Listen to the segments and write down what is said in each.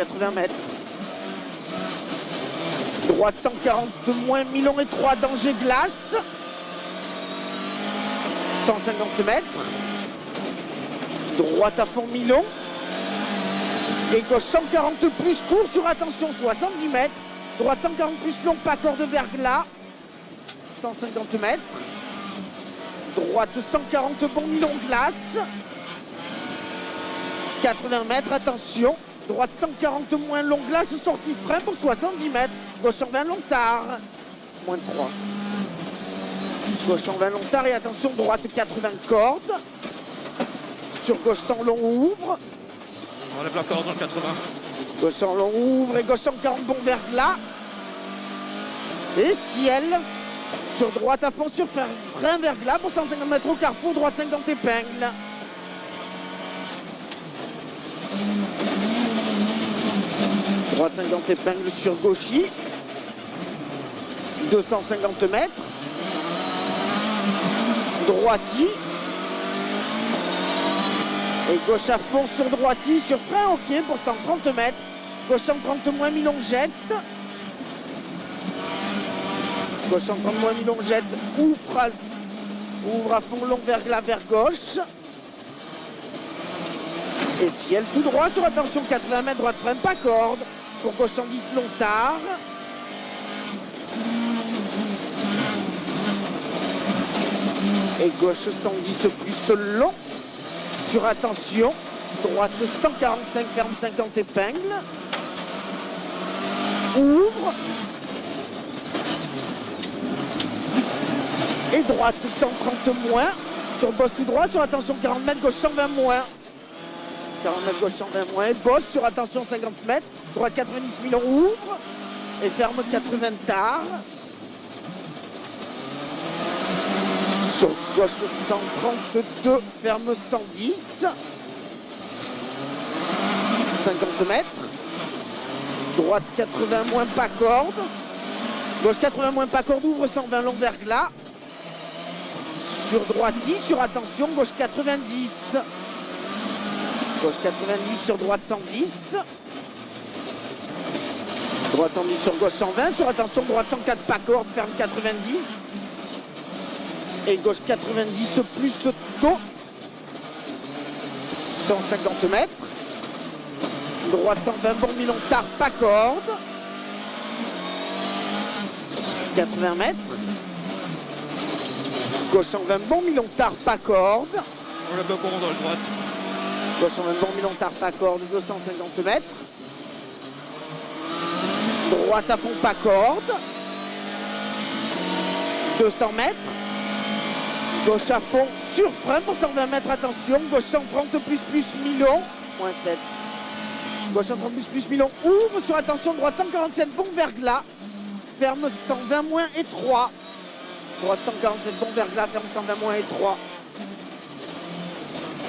80 mètres. Droite 140 moins Milon et 3 danger glace. 150 mètres. Droite à fond Milon. Et gauche 140 plus court sur attention 70 mètres. Droite 140 plus long, pas corde de verglas. 150 mètres. Droite 140 bon Milon glace. 80 mètres, attention. Droite 140 moins long glace, sortie frein pour 70 mètres. Gauche 120 long tard. Moins 3. Gauche 120 long tard et attention, droite 80 cordes. Sur gauche 100 long ouvre. On enlève la corde dans le 80. Gauche 100 long ouvre et gauche 140 bon verglas. Et ciel. Sur droite à fond sur frein verglas pour 150 mètres au carrefour, droite 50 épingles. Droite 50 épingles sur gauchy. 250 mètres. Droiti. Et gauche à fond sur droiti, sur frein ok pour 130 mètres. Gauche 130 moins Milon jette. Gauche 130 moins Milon jette. Ouvre à fond long verglas vers gauche. Et ciel tout droit sur attention 80 mètres, droite frein pas corde. Pour gauche 110 long tard. Et gauche 110 plus long. Sur attention. Droite 145 ferme 50 épingles. Ouvre. Et droite 130 moins. Sur bosse tout droit sur attention 40 mètres, gauche 120 moins. 40 mètres gauche 120 moins. Et bosse sur attention 50 mètres. Droite 90 Milon ouvre. Et ferme 80 tard. Sur gauche 132, ferme 110. 50 mètres. Droite 80 moins pas corde. Gauche 80 moins pas corde, ouvre 120 long verglas. Sur droite 10, sur attention, gauche 90. Gauche 90 sur droite 110. Droite 110 sur gauche 120, sur attention, droite 104 pas corde, ferme 90. Et gauche 90 plus tôt. 150 mètres. Droite 120 bon Milon tard, pas corde. 80 mètres. Gauche 120 bon Milon tard, pas corde. On l'a pas bon dans le droite. Gauche 120 bon Milon tard, pas corde, 250 mètres. Droite à fond, pas corde. 200 mètres. Gauche à fond, sur frein pour 120 mètres, attention. Gauche 130 plus Milon. Moins 7. Gauche 130 plus Milon. Ouvre sur attention, droite 147 bon verglas. Ferme 120 moins et 3. Droite 147 bon verglas, ferme 120 moins et 3.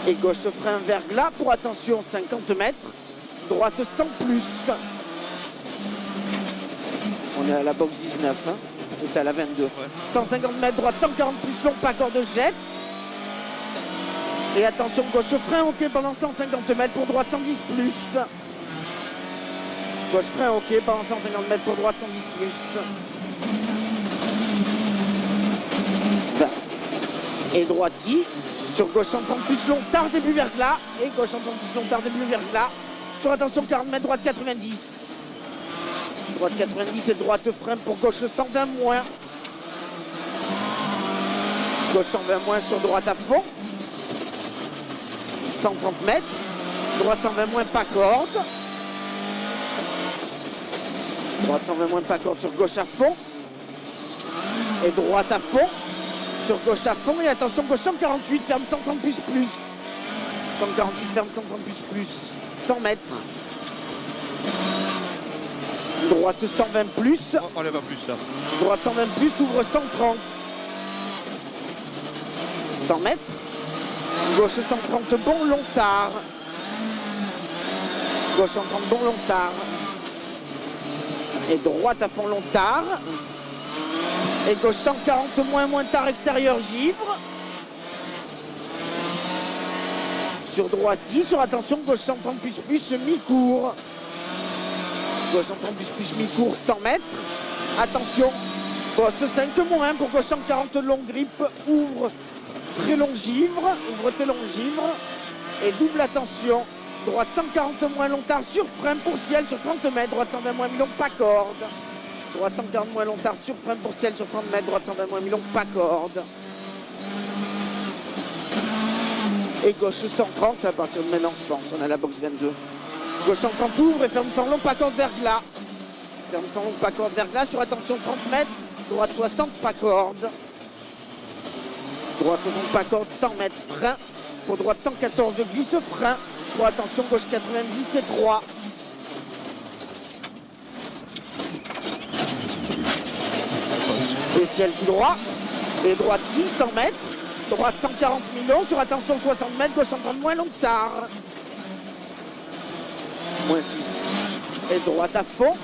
Et gauche frein verglas pour attention 50 mètres. Droite 100 plus. On est à la boxe 19. Hein. Et c'est à la 22. Ouais. 150 mètres, droite 140 plus long, pas corde de jette. Et attention, gauche frein ok pendant 150 mètres pour droite 110 plus. Gauche frein ok pendant 150 mètres pour droite 110 plus. 20. Et droiti. Sur gauche 130 plus long, tard début verglas. Et gauche 130 plus long, tard début verglas. Sur attention 40 mètres, droite 90. Droite 90 et droite frein pour gauche 120 moins. Gauche 120 moins sur droite à fond. 130 mètres. Droite 120 moins pas corde. Droite 120 moins pas corde sur gauche à fond. Et droite à fond. Sur gauche à fond. Et attention, gauche 148, ferme 130 plus. 148, ferme 130 plus. 100 mètres. Droite 120 plus. On lève à plus là. Droite 120 plus, ouvre 130. 100 mètres. Gauche 130 bon long tard. Gauche 130 bon long tard. Et droite à fond long tard. Et gauche 140 moins tard extérieur givre. Sur droite 10, sur attention, gauche 130 plus mi-court. Gauche en 30 plus mi-court, 100 mètres. Attention, bosse 5 moins pour gauche en 40 long grip, ouvre très long givre, ouvre très long givre. Et double attention, droite 140 moins long tard sur frein pour ciel sur 30 mètres, droite 120 moins mi-long, pas corde. Droite 140 moins long tard sur frein pour ciel sur 30 mètres, droite 120 moins mi-long, pas corde. Et gauche 130, c'est à partir de maintenant, je pense, on a la boxe 22. Gauche 130 ouvre et ferme sans long, pas corde, verglas. Ferme sans long, pas corde, verglas, sur attention 30 mètres, droite 60, pas corde. Droite 60, pas corde, 100 mètres, frein. Pour droite 114, glisse, frein. Pour attention, gauche 90 et 3. Et ciel tout droit. Et droite 10, 100 mètres. Droite 140 millions, sur attention 60 mètres, gauche 130 moins long tard. Moins 6. Et droite à fond.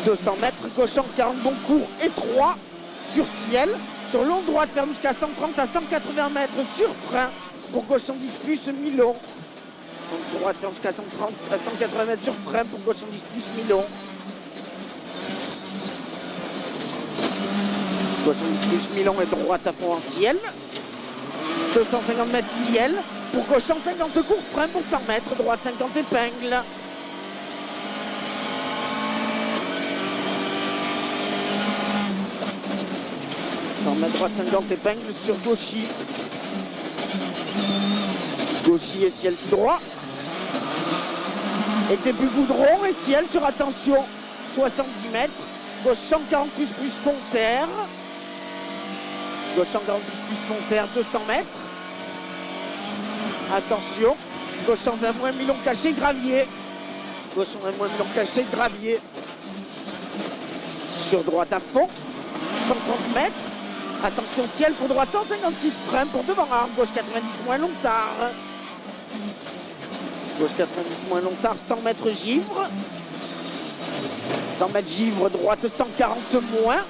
200 mètres, gauche en 40 bon court et 3 sur ciel. Sur long droite, ferme jusqu'à 130 à 180 mètres sur frein. Pour gauche en 10 plus mi-long. Donc droite ferme jusqu'à 130 à 180 mètres sur frein pour gauche en 10 plus mi-long. Gauche en 10 plus mi-long et droite à fond en ciel. 250 mètres ciel. Pour gauche en 50 court, frein pour 100 mètres. Droite 50 épingle. Droite 50 épingle sur gauchy. Gauchy et ciel tout droit. Et début goudron et ciel sur attention 70 mètres. Gauche 140 plus fond terre. Gauche 140 plus fond terre 200 mètres. Attention. Gauche 120 moins mi-long caché gravier. Gauche 120 moins mi-long caché gravier. Sur droite à fond. 130 mètres. Attention ciel pour droite 156 frein pour devant arme, gauche 90 moins long tard. Gauche 90 moins long tard, 100 mètres givre. 100 mètres givre, droite 140 moins.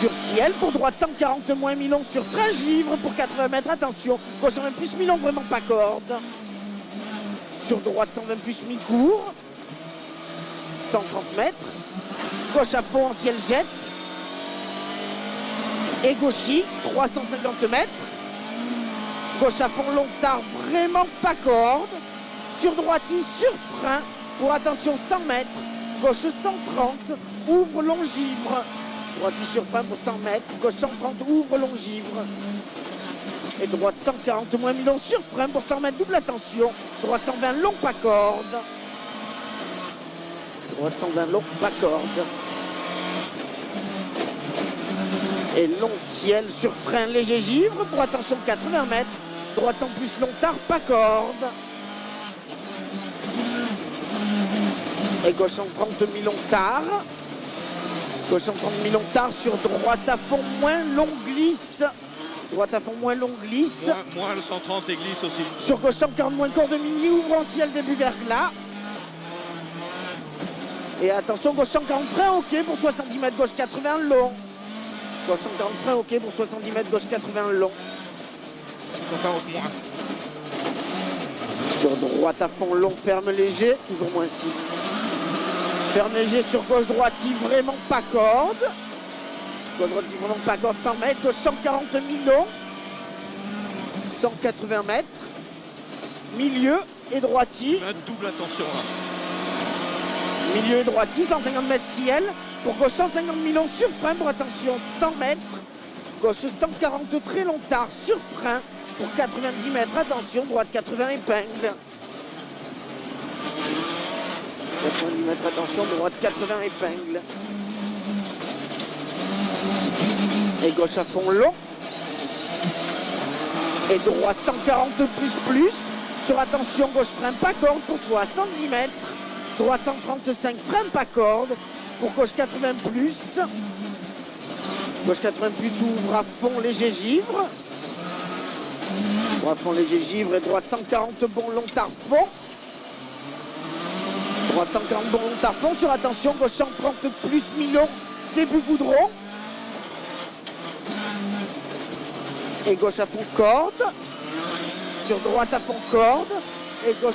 Sur ciel pour droite 140 moins mi-long sur frein givre pour 80 mètres, attention. Gauche 120 plus mi-long, vraiment pas corde. Sur droite 120 plus mi-court. 130 mètres. Gauche à fond en ciel jette. Et gauchy, 350 mètres. Gauche à fond long tard, vraiment pas corde. Sur droite, sur frein, pour attention 100 mètres. Gauche 130, ouvre long givre. Droite sur frein pour 100 mètres. Gauche 130, ouvre long givre. Et droite 140 moins mi-long sur frein pour 100 mètres, double attention. Droite 120 long, pas corde. Droite 120 long, pas corde. Et long ciel sur frein léger givre pour attention 80 mètres. Droite en plus long tard, pas corde. Et gauche en 30 mi-long tard. Gauche en 30 mi-long tard sur droite à fond moins long glisse. Droite à fond moins long glisse. Moins le 130 et glisse aussi. Sur gauche en 40 moins corde mini, ouvre en ciel début verglas. Et attention, gauche 140 frein, ok pour 70 mètres, gauche 80 long. Gauche 140 frein, ok pour 70 mètres, gauche 80 long. Encore au moins. Sur droite à fond long, ferme léger, toujours moins 6. Ferme léger sur gauche droite, vraiment pas corde. Gauche droite, vraiment pas corde, 100 mètres, gauche 140 mi-long. 180 mètres. Milieu et droitier. Double attention là. Milieu et droitier, 150 mètres ciel. Pour gauche 150 mi-long sur frein, pour attention 100 mètres. Gauche 140 très long tard sur frein. Pour 90 mètres, attention, droite 80 épingle. 90 mètres, attention, droite 80 épingle. Et gauche à fond long. Et droite 140 plus. Sur attention, gauche frein pas corde pour 70 mètres. Droite 135, frein pas corde. Pour gauche 80 plus. Gauche 80 plus ouvre à fond léger givre. Droite fond léger givre et droite 140 bon long tard fond. Droite 140 bon long tard fond sur attention, gauche 130 plus mi-long, début goudron. Et gauche à fond corde. Sur droite à fond corde. Et gauche